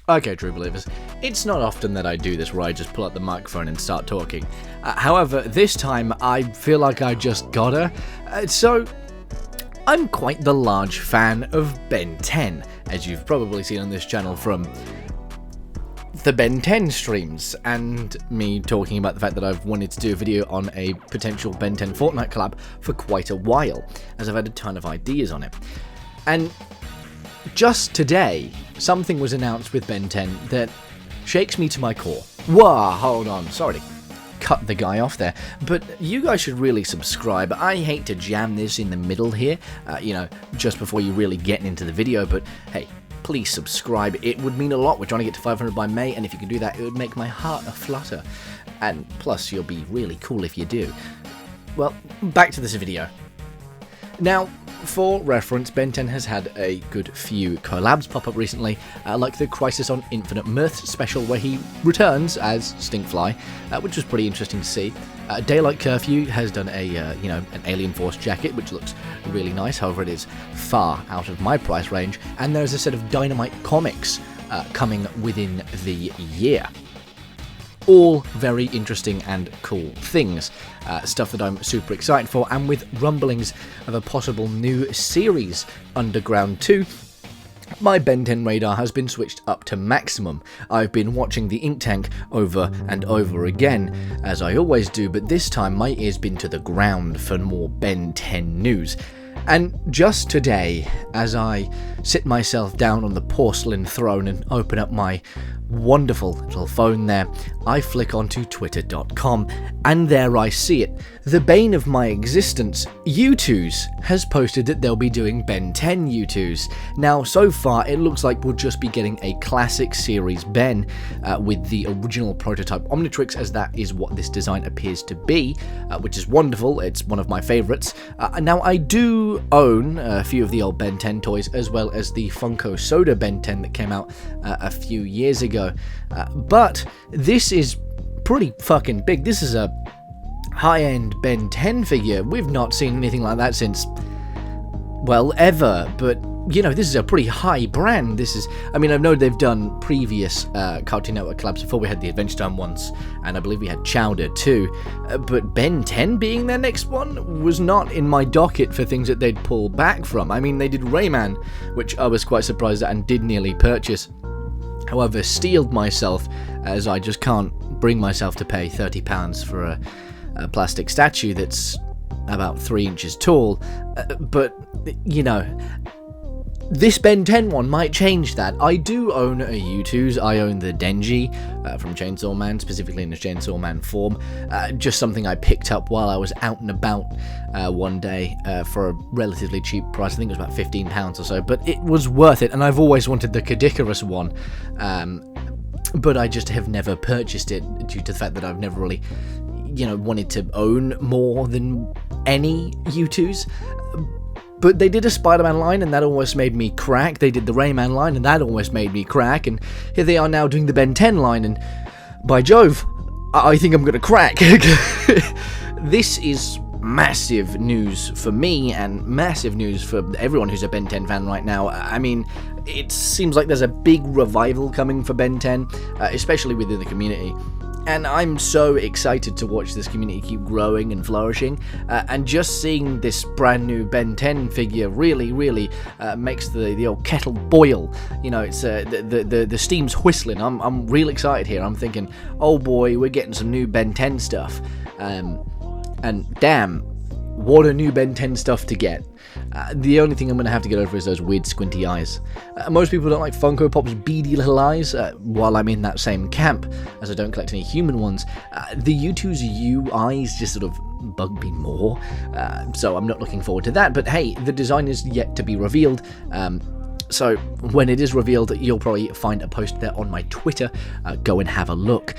Okay, true believers, it's not often that I do this where I just pull out the microphone and start talking. However, this time I feel like I just gotta. So, I'm quite the large fan of Ben 10, as you've probably seen on this channel from the Ben 10 streams, and me talking about the fact that I've wanted to do a video on a potential Ben 10 Fortnite collab for quite a while, as I've had a ton of ideas on it. And just today, something was announced with Ben 10 that shakes me to my core. Whoa, hold on, sorry to cut the guy off there, but you guys should really subscribe. I hate to jam this in the middle here, just before you really getting into the video, but hey, please subscribe. It would mean a lot. We're trying to get to 500 by May, and if you can do that, it would make my heart aflutter. And plus, you'll be really cool if you do. Well, back to this video. Now, for reference, Ben 10 has had a good few collabs pop up recently, like the Crisis on Infinite Mirth special where he returns as Stinkfly, which was pretty interesting to see. Daylight Curfew has done an Alien Force jacket, which looks really nice, however it is far out of my price range, and there's a set of Dynamite comics coming within the year. All very interesting and cool things. Stuff that I'm super excited for, and with rumblings of a possible new series, Underground 2, my Ben 10 radar has been switched up to maximum. I've been watching the ink tank over and over again, as I always do, but this time my ear's been to the ground for more Ben 10 news. And just today, as I sit myself down on the porcelain throne and open up my wonderful little phone there, I flick onto twitter.com, and there I see it. The bane of my existence, youtooz, has posted that they'll be doing Ben 10 youtooz. Now, so far, it looks like we'll just be getting a classic series Ben, with the original prototype Omnitrix, as that is what this design appears to be, which is wonderful. It's one of my favourites. Now, I do own a few of the old Ben 10 toys, as well as the Funko Soda Ben 10 that came out a few years ago. But this is pretty fucking big. This is a high-end Ben 10 figure. We've not seen anything like that since, well, ever. But, this is a pretty high brand. I know they've done previous Cartoon Network collabs before. We had the Adventure Time ones, and I believe we had Chowder too. But Ben 10 being their next one was not in my docket for things that they'd pull back from. I mean, they did Rayman, which I was quite surprised at and did nearly purchase. However, steeled myself, as I just can't bring myself to pay £30 for a plastic statue that's about 3 inches tall. But, this Ben 10 one might change that. I do own a youtooz. I own the Denji from Chainsaw Man, specifically in the Chainsaw Man form. Just something I picked up while I was out and about one day for a relatively cheap price. I think it was about £15 or so, but it was worth it, and I've always wanted the Kadikarus one. But I just have never purchased it due to the fact that I've never really, wanted to own more than any youtooz. But they did a Spider-Man line, and that almost made me crack. They did the Rayman line, and that almost made me crack. And here they are now doing the Ben 10 line, and by Jove, I think I'm going to crack. This is massive news for me, and massive news for everyone who's a Ben 10 fan right now. I mean, it seems like there's a big revival coming for Ben 10, especially within the community. And I'm so excited to watch this community keep growing and flourishing, and just seeing this brand new Ben 10 figure really makes the old kettle boil. It's the steam's whistling. I'm real excited here. I'm thinking, oh boy, we're getting some new Ben 10 stuff, and damn, what a new Ben 10 stuff to get. The only thing I'm going to have to get over is those weird squinty eyes. Most people don't like Funko Pop's beady little eyes, while I'm in that same camp, as I don't collect any human ones. The youtooz U eyes just sort of bug me more, so I'm not looking forward to that. But hey, the design is yet to be revealed, so when it is revealed, you'll probably find a post there on my Twitter. Go and have a look.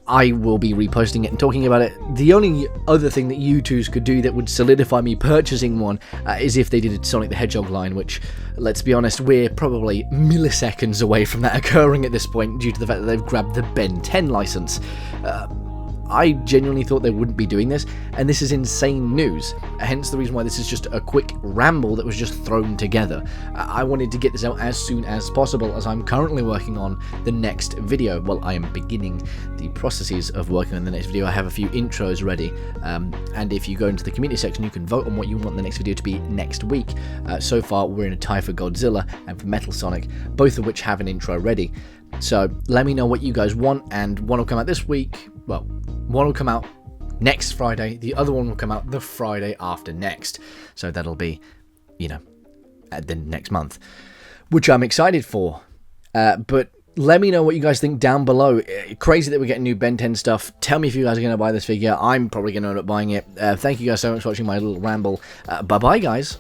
I will be reposting it and talking about it. The only other thing that youtooz could do that would solidify me purchasing one is if they did a Sonic the Hedgehog line, which, let's be honest, we're probably milliseconds away from that occurring at this point due to the fact that they've grabbed the Ben 10 license. I genuinely thought they wouldn't be doing this, and this is insane news. Hence the reason why this is just a quick ramble that was just thrown together. I wanted to get this out as soon as possible, as I'm currently working on the next video. Well, I am beginning the processes of working on the next video. I have a few intros ready, and if you go into the community section, you can vote on what you want the next video to be next week. So far, we're in a tie for Godzilla and for Metal Sonic, both of which have an intro ready. So let me know what you guys want, and one will come out this week. Well, one will come out next Friday, the other one will come out the Friday after next. So that'll be, you know, at the next month, which I'm excited for. But let me know what you guys think down below. Crazy that we're getting new Ben 10 stuff. Tell me if you guys are going to buy this figure. I'm probably going to end up buying it. Thank you guys so much for watching my little ramble. Bye-bye, guys.